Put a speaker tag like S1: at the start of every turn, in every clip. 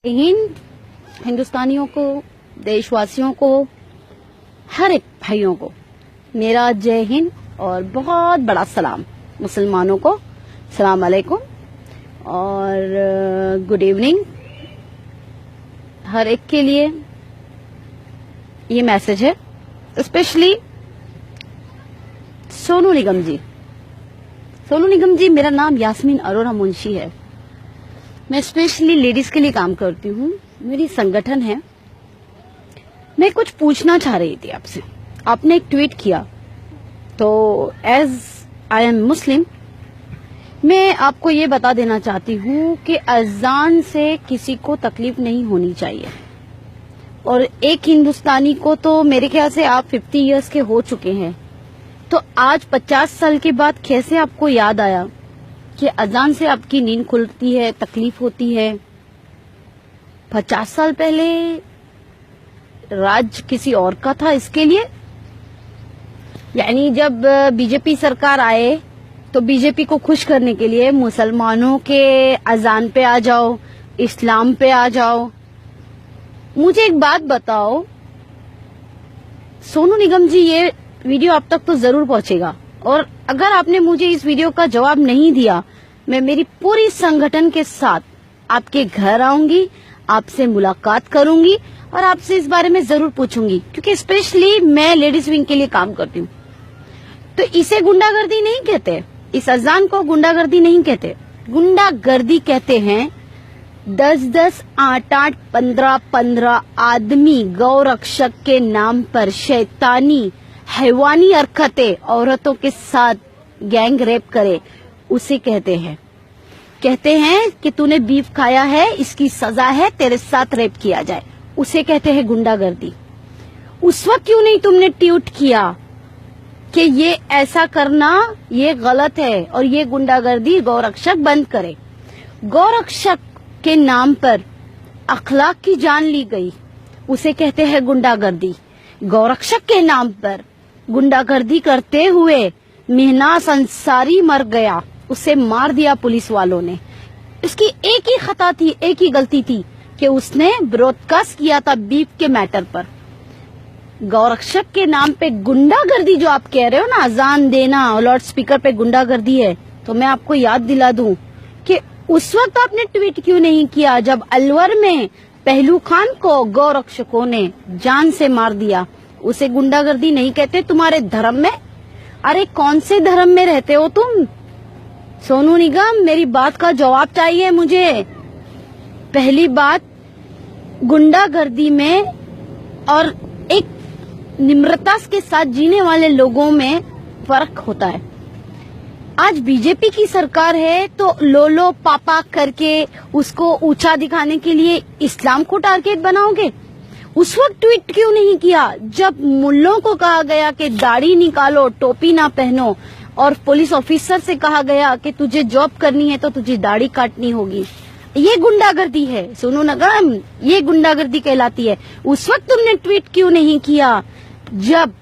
S1: हिंद हिंदुस्तानियों को, देशवासियों को, हर एक भाइयों को मेरा जय हिंद और बहुत बड़ा सलाम। मुसलमानों को सलाम अलैकुम और गुड इवनिंग। हर एक के लिए ये मैसेज है, स्पेशली सोनू निगम जी। सोनू निगम जी, मेरा नाम यास्मीन अरोरा मुंशी है। मैं स्पेशली लेडीज के लिए काम करती हूँ, मेरी संगठन है। मैं कुछ पूछना चाह रही थी आपसे। आपने एक ट्वीट किया, तो एज आई एम मुस्लिम मैं आपको ये बता देना चाहती हूँ कि अजान से किसी को तकलीफ नहीं होनी चाहिए। और एक हिंदुस्तानी को तो मेरे ख्याल से आप 50 इयर्स के हो चुके हैं, तो आज 50 साल के बाद कैसे आपको याद आया कि अजान से आपकी नींद खुलती है, तकलीफ होती है? 50 साल पहले राज किसी और का था इसके लिए। यानी जब बीजेपी सरकार आए तो बीजेपी को खुश करने के लिए मुसलमानों के अजान पे आ जाओ, इस्लाम पे आ जाओ। मुझे एक बात बताओ सोनू निगम जी, ये वीडियो आप तक तो जरूर पहुंचेगा, और अगर आपने मुझे इस वीडियो का जवाब नहीं दिया, मैं मेरी पूरी संगठन के साथ आपके घर आऊंगी, आपसे मुलाकात करूंगी और आपसे इस बारे में जरूर पूछूंगी, क्योंकि स्पेशली मैं लेडीज विंग के लिए काम करती हूँ। तो इसे गुंडागर्दी नहीं कहते, इस अजान को गुंडागर्दी नहीं कहते। गुंडागर्दी कहते हैं 10-10, 8-8, 15-15 आदमी गौरक्षक के नाम पर शैतानी हैवानी हरकतें औरतों के साथ गैंग रेप करे, उसे कहते हैं कि तूने बीफ खाया है, इसकी सजा है तेरे साथ रेप किया जाए, उसे कहते हैं गुंडागर्दी। उस वक्त क्यों नहीं तुमने ट्वीट किया कि ये ऐसा करना ये गलत है और ये गुंडागर्दी गौरक्षक बंद करे? गौरक्षक के नाम पर अखलाक की जान ली गई, उसे कहते हैं गुंडागर्दी। गौरक्षक के नाम पर गुंडागर्दी करते हुए मेहनाज अंसारी मर गया, उसे मार दिया पुलिस वालों ने। इसकी एक ही खता थी, एक ही गलती थी कि उसने ब्रॉडकास्ट किया था बीफ के मैटर पर। गौरक्षक के नाम पे गुंडागर्दी जो आप कह रहे हो ना, अजान देना और लाउड स्पीकर पे गुंडागर्दी है, तो मैं आपको याद दिला दूं कि उस वक्त आपने ट्वीट क्यों नहीं किया जब अलवर में पहलू खान को गौरक्षकों ने जान से मार दिया? उसे गुंडागर्दी नहीं कहते तुम्हारे धर्म में। अरे कौन से धर्म में रहते हो तुम? सोनू निगम, मेरी बात का जवाब चाहिए मुझे। पहली बात, गुंडागर्दी में और एक निम्रता के साथ जीने वाले लोगों में फर्क होता है। आज बीजेपी की सरकार है तो लोलो पापा करके उसको ऊंचा दिखाने के लिए इस्लाम को टारगेट बनाओगे? उस वक्त ट्वीट क्यों नहीं किया जब मुल्लों को कहा गया कि दाढ़ी निकालो, टोपी ना पहनो, और पुलिस ऑफिसर से कहा गया कि तुझे जॉब करनी है तो तुझे दाढ़ी काटनी होगी? ये गुंडागर्दी है सोनू निगम, ये गुंडागर्दी कहलाती है। उस वक्त तुमने ट्वीट क्यों नहीं किया जब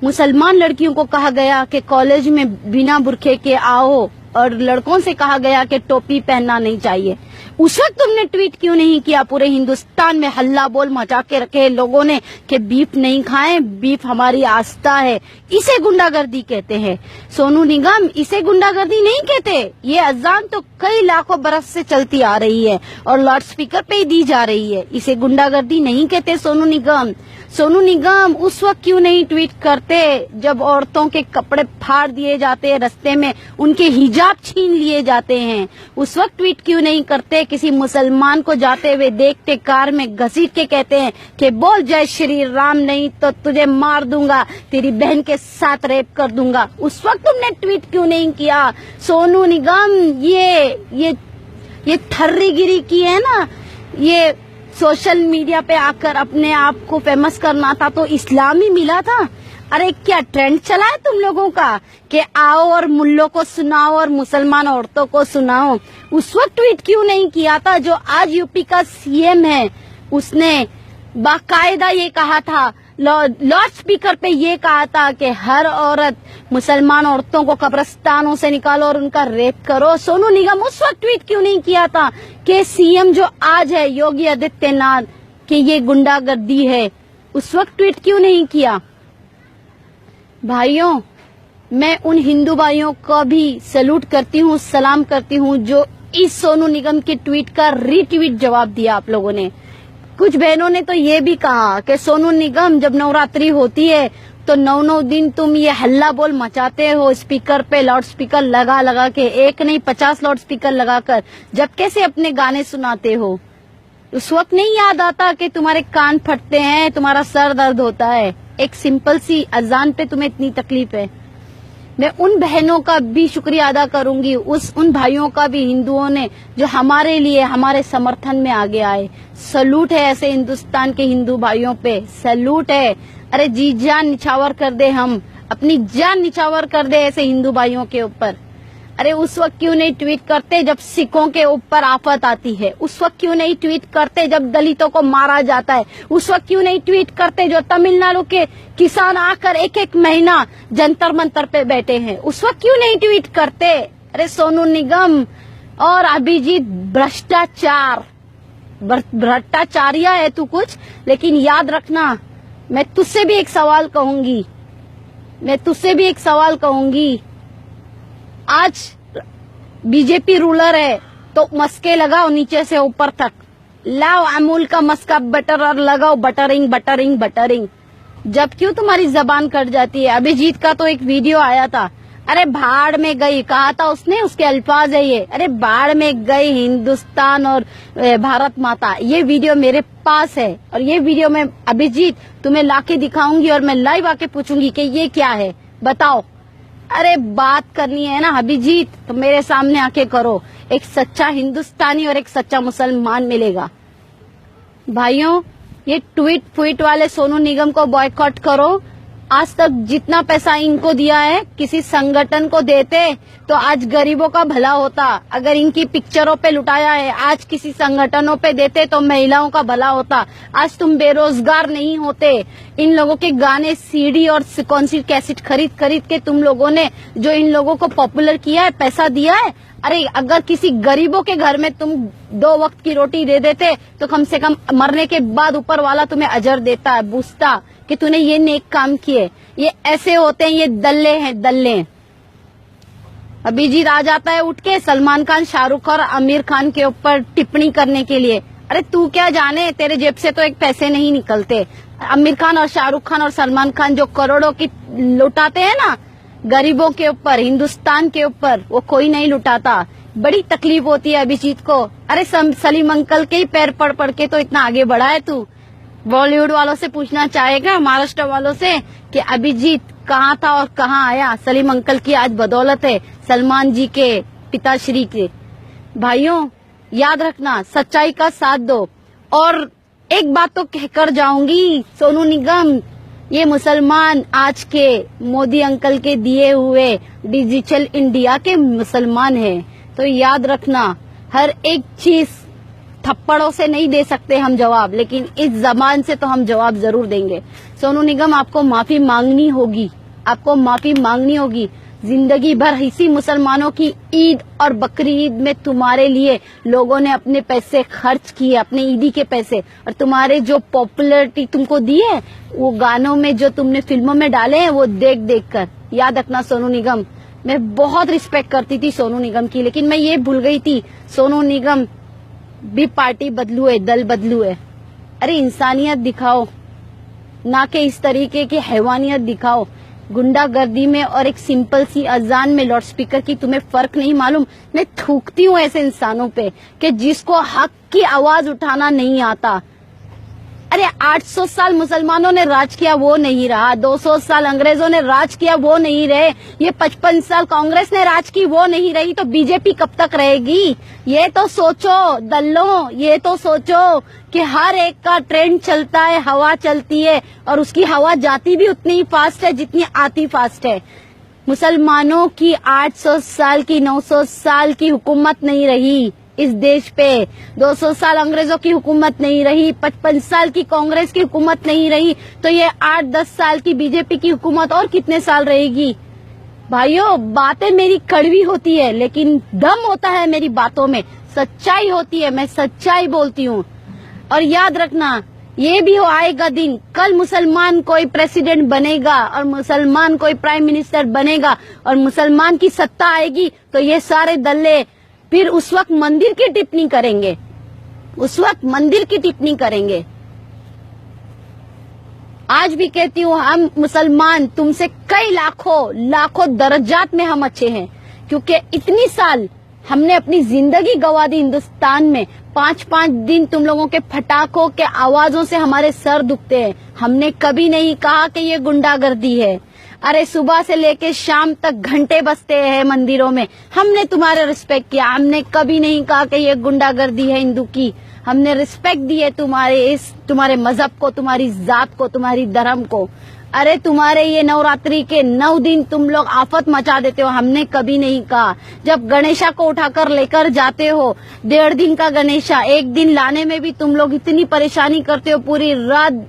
S1: मुसलमान लड़कियों को कहा गया कि कॉलेज में बिना बुरखे के आओ और लड़कों से कहा गया कि टोपी पहनना नहीं चाहिए? उस वक्त तुमने ट्वीट क्यों नहीं किया? पूरे हिंदुस्तान में हल्ला बोल मचा के रखे लोगों ने कि बीफ नहीं खाएं, बीफ हमारी आस्था है। इसे गुंडागर्दी कहते हैं सोनू निगम, इसे गुंडागर्दी नहीं कहते। ये अजान तो कई लाखों बरस से चलती आ रही है और लाउड स्पीकर पे ही दी जा रही है, इसे गुंडागर्दी नहीं कहते सोनू निगम। सोनू निगम, उस वक्त क्यों नहीं ट्वीट करते जब औरतों के कपड़े फाड़ दिए जाते हैं, रास्ते में उनके हिजाब छीन लिए जाते हैं? उस वक्त ट्वीट क्यों नहीं करते? किसी मुसलमान को जाते हुए देखते कार में घसीट के कहते हैं कि बोल जय श्री राम, नहीं तो तुझे मार दूंगा, तेरी बहन के साथ रेप कर दूंगा। उस वक्त तुमने ट्वीट क्यों नहीं किया सोनू निगम? ये थर्रीगिरी की है ना, ये सोशल मीडिया पे आकर अपने आप को फेमस करना था तो इस्लाम ही मिला था। अरे क्या ट्रेंड चला है तुम लोगों का कि आओ और मुल्लों को सुनाओ और मुसलमान औरतों को सुनाओ? उस वक्त ट्वीट क्यों नहीं किया था जो आज यूपी का सीएम है? उसने बाकायदा ये कहा था लाउड स्पीकर पे ये कहा था कि हर औरत मुसलमान औरतों को कब्रिस्तानों से निकालो और उनका रेप करो। सोनू निगम उस वक्त ट्वीट क्यों नहीं किया था कि सीएम जो आज है योगी आदित्यनाथ कि ये गुंडागर्दी है? उस वक्त ट्वीट क्यों नहीं किया? भाइयों, मैं उन हिंदू भाइयों को भी सैल्यूट करती हूँ, सलाम करती हूँ जो इस सोनू निगम के ट्वीट का रीट्वीट जवाब दिया आप लोगों ने। कुछ बहनों ने तो ये भी कहा कि सोनू निगम जब नवरात्रि होती है तो 9 दिन तुम ये हल्ला बोल मचाते हो स्पीकर पे, लाउड स्पीकर लगा लगा के, एक नहीं 50 लाउड स्पीकर लगाकर, जब कैसे अपने गाने सुनाते हो? उस वक्त नहीं याद आता कि तुम्हारे कान फटते हैं, तुम्हारा सर दर्द होता है, एक सिंपल सी अजान पे तुम्हें इतनी तकलीफ है। मैं उन बहनों का भी शुक्रिया अदा करूंगी, उन भाइयों का भी, हिंदुओं ने जो हमारे लिए, हमारे समर्थन में आगे आए। सैल्यूट है ऐसे हिंदुस्तान के हिंदू भाइयों पे, सैल्यूट है। अरे जी जान निछावर कर दे, हम अपनी जान निछावर कर दे ऐसे हिंदू भाइयों के ऊपर। अरे उस वक्त क्यों नहीं ट्वीट करते जब सिखों के ऊपर आफत आती है? उस वक्त क्यों नहीं ट्वीट करते जब दलितों को मारा जाता है? उस वक्त क्यों नहीं ट्वीट करते जो तमिलनाडु के किसान आकर एक महीना जंतर मंतर पे बैठे हैं? उस वक्त क्यों नहीं ट्वीट करते? अरे सोनू निगम और अभिजीत, भ्रष्टाचारिया है तू कुछ, लेकिन याद रखना, मैं तुझसे भी एक सवाल कहूंगी, आज बीजेपी रूलर है तो मस्के लगाओ नीचे से ऊपर तक, लाओ अमूल का मस्का बटर और लगाओ बटरिंग। जब क्यों तुम्हारी जबान कट जाती है? अभिजीत का तो एक वीडियो आया था, अरे भाड़ में गई कहा था उसने, उसके अल्फाज है ये, अरे भाड़ में गई हिंदुस्तान और भारत माता। ये वीडियो मेरे पास है और ये वीडियो मैं अभिजीत तुम्हें लाके दिखाऊंगी और मैं लाइव आके पूछूंगी कि ये क्या है, बताओ। अरे बात करनी है ना अभिजीत तो मेरे सामने आके करो, एक सच्चा हिंदुस्तानी और एक सच्चा मुसलमान मिलेगा। भाइयों, ये ट्वीट वाले सोनू निगम को बॉयकॉट करो। आज तक जितना पैसा इनको दिया है किसी संगठन को देते तो आज गरीबों का भला होता। अगर इनकी पिक्चरों पे लुटाया है आज किसी संगठनों पे देते तो महिलाओं का भला होता। आज तुम बेरोजगार नहीं होते। इन लोगों के गाने सीडी और कौन सी कैसेट खरीद के तुम लोगों ने जो इन लोगों को पॉपुलर किया है, पैसा दिया है। अरे अगर किसी गरीबों के घर में तुम 2 वक्त की रोटी दे देते तो कम से कम मरने के बाद ऊपर वाला तुम्हें अजर देता है, पूछता कि तूने ये नेक काम किए। ये ऐसे होते हैं, ये दल्ले। अभिजीत आ जाता है उठ के सलमान खान, शाहरुख और आमिर खान के ऊपर टिप्पणी करने के लिए। अरे तू क्या जाने, तेरे जेब से तो एक पैसे नहीं निकलते। आमिर खान और शाहरुख खान और सलमान खान जो करोड़ों की लुटाते हैं ना गरीबों के ऊपर, हिंदुस्तान के ऊपर, वो कोई नहीं लुटाता। बड़ी तकलीफ होती है अभिजीत को। अरे सलीम अंकल के ही पैर पड़ के तो इतना आगे बढ़ा है तू। बॉलीवुड वालों से पूछना चाहेगा, महाराष्ट्र वालों से, कि अभिजीत कहाँ था और कहाँ आया? सलीम अंकल की आज बदौलत है, सलमान जी के पिताश्री के। भाइयों याद रखना, सच्चाई का साथ दो। और एक बात तो कहकर जाऊंगी, सोनू निगम ये मुसलमान आज के मोदी अंकल के दिए हुए डिजिटल इंडिया के मुसलमान हैं। तो याद रखना, हर एक चीज थप्पड़ों से नहीं दे सकते हम जवाब, लेकिन इस जबान से तो हम जवाब जरूर देंगे। सोनू निगम आपको माफी मांगनी होगी। जिंदगी भर इसी मुसलमानों की ईद और बकरी ईद में तुम्हारे लिए लोगों ने अपने पैसे खर्च किए, अपने ईदी के पैसे, और तुम्हारे जो पॉपुलैरिटी तुमको दी है वो गानों में जो तुमने फिल्मों में डाले हैं वो देख कर। याद रखना सोनू निगम, मैं बहुत रिस्पेक्ट करती थी सोनू निगम की, लेकिन मैं ये भूल गई थी सोनू निगम भी पार्टी बदलू है, दल बदलू है। अरे इंसानियत दिखाओ, ना कि इस तरीके की हैवानियत दिखाओ। गुंडागर्दी में और एक सिंपल सी अजान में लाउड स्पीकर की तुम्हें फर्क नहीं मालूम। मैं थूकती हूँ ऐसे इंसानों पे कि जिसको हक की आवाज उठाना नहीं आता। अरे 800 साल मुसलमानों ने राज किया वो नहीं रहा, 200 साल अंग्रेजों ने राज किया वो नहीं रहे, ये 55 साल कांग्रेस ने राज की वो नहीं रही, तो बीजेपी कब तक रहेगी? ये तो सोचो दल्लों, ये तो सोचो कि हर एक का ट्रेंड चलता है, हवा चलती है, और उसकी हवा जाती भी उतनी ही फास्ट है जितनी आती फास्ट है। मुसलमानों की 800 साल की 900 साल की हुकूमत नहीं रही, इस देश पे। 200 साल अंग्रेजों की हुकूमत नहीं रही, 55 साल की कांग्रेस की हुकूमत नहीं रही, तो ये 8-10 साल की बीजेपी की हुकूमत और कितने साल रहेगी। भाइयों, बातें मेरी कड़वी होती है, लेकिन दम होता है मेरी बातों में, सच्चाई होती है, मैं सच्चाई बोलती हूँ। और याद रखना, ये भी आएगा दिन, कल मुसलमान कोई प्रेसिडेंट बनेगा और मुसलमान कोई प्राइम मिनिस्टर बनेगा और मुसलमान की सत्ता आएगी, तो ये सारे दल्ले फिर उस वक्त मंदिर की टिप्पणी करेंगे, उस वक्त मंदिर की टिप्पणी करेंगे। आज भी कहती हूँ, हम मुसलमान तुमसे कई लाखों दर्जात में हम अच्छे हैं, क्योंकि इतनी साल हमने अपनी जिंदगी गवा दी हिंदुस्तान में। 5-5 दिन तुम लोगों के फटाकों के आवाजों से हमारे सर दुखते हैं। हमने कभी नहीं कहा कि ये गुंडागर्दी है। अरे सुबह से लेके शाम तक घंटे बजते हैं मंदिरों में, हमने तुम्हारा रिस्पेक्ट किया। हमने कभी नहीं कहा कि ये गुंडागर्दी है हिंदू की। हमने रिस्पेक्ट दी है तुम्हारे मजहब को, तुम्हारी जात को, तुम्हारी धर्म को। अरे तुम्हारे ये नवरात्रि के 9 दिन तुम लोग आफत मचा देते हो, हमने कभी नहीं कहा। जब गणेशा को उठाकर लेकर जाते हो, 1.5 दिन का गणेशा, 1 दिन लाने में भी तुम लोग इतनी परेशानी करते हो, पूरी रात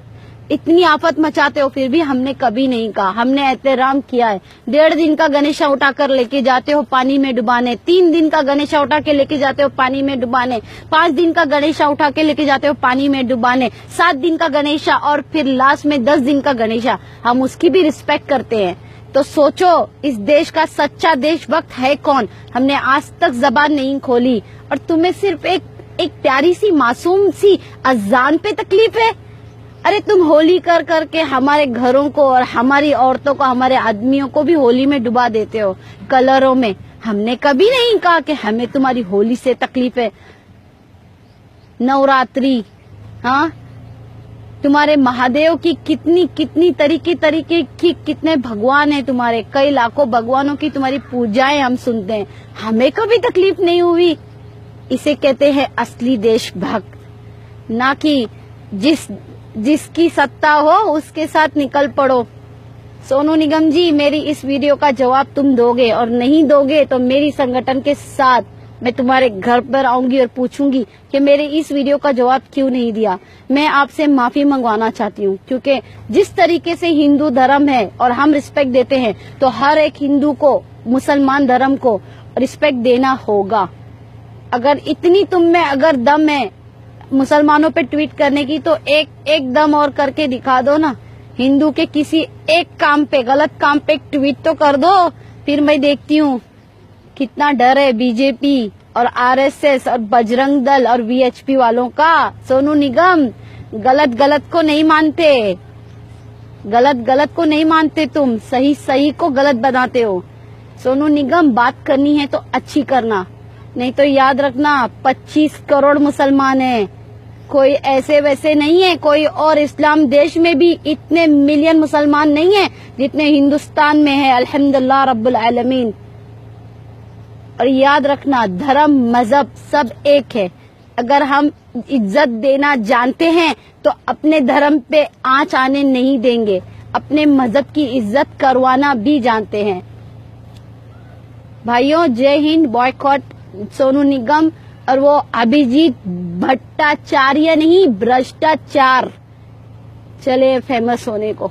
S1: इतनी आफत मचाते हो, फिर भी हमने कभी नहीं कहा। हमने एहतराम किया है। 1.5 दिन का गणेशा उठाकर लेके जाते हो पानी में डुबाने, 3 दिन का गणेशा उठा के लेके जाते हो पानी में डुबाने, 5 दिन का गणेशा उठा के लेके जाते हो पानी में डुबाने, 7 दिन का गणेशा और फिर लास्ट में 10 दिन का गणेशा, हम उसकी भी रिस्पेक्ट करते हैं। तो सोचो, इस देश का सच्चा देशभक्त है कौन? हमने आज तक जबान नहीं खोली, और तुम्हें सिर्फ एक प्यारी सी मासूम सी अजान पे तकलीफ है। अरे तुम होली कर करके हमारे घरों को और हमारी औरतों को, हमारे आदमियों को भी होली में डुबा देते हो, कलरों में। हमने कभी नहीं कहा कि हमें तुम्हारी होली से तकलीफ है। नवरात्रि, हाँ, तुम्हारे महादेव की कितनी तरीके की कितने भगवान हैं तुम्हारे, कई लाखों भगवानों की तुम्हारी पूजाएं हम सुनते हैं, हमें कभी तकलीफ नहीं हुई। इसे कहते हैं असली देशभक्त, ना कि जिसकी सत्ता हो उसके साथ निकल पड़ो। सोनू निगम जी, मेरी इस वीडियो का जवाब तुम दोगे, और नहीं दोगे तो मेरी संगठन के साथ मैं तुम्हारे घर पर आऊंगी और पूछूंगी कि मेरे इस वीडियो का जवाब क्यों नहीं दिया। मैं आपसे माफी मंगवाना चाहती हूँ, क्योंकि जिस तरीके से हिंदू धर्म है और हम रिस्पेक्ट देते हैं, तो हर एक हिंदू को, मुसलमान धर्म को रिस्पेक्ट देना होगा। अगर इतनी तुम में अगर दम है मुसलमानों पे ट्वीट करने की, तो एक दम और करके दिखा दो ना। हिंदू के किसी एक काम पे, गलत काम पे एक ट्वीट तो कर दो, फिर मैं देखती हूँ कितना डर है बीजेपी और आरएसएस और बजरंग दल और वीएचपी वालों का। सोनू निगम, गलत को नहीं मानते, गलत को नहीं मानते तुम, सही को गलत बनाते हो। सोनू निगम, बात करनी है तो अच्छी करना, नहीं तो याद रखना 25 करोड़ मुसलमान हैं, कोई ऐसे वैसे नहीं है। कोई और इस्लाम देश में भी इतने मिलियन मुसलमान नहीं है जितने हिंदुस्तान में है, अल्हम्दुलिल्लाह रब्बुल आलमीन। और याद रखना, धर्म मजहब सब एक है। अगर हम इज्जत देना जानते हैं तो अपने धर्म पे आंच आने नहीं देंगे, अपने मजहब की इज्जत करवाना भी जानते हैं। भाइयों, जय हिंद। बॉयकॉट सोनू निगम और वो अभिजीत भट्टाचार्य नहीं, भ्रष्टाचार। चले फेमस होने को।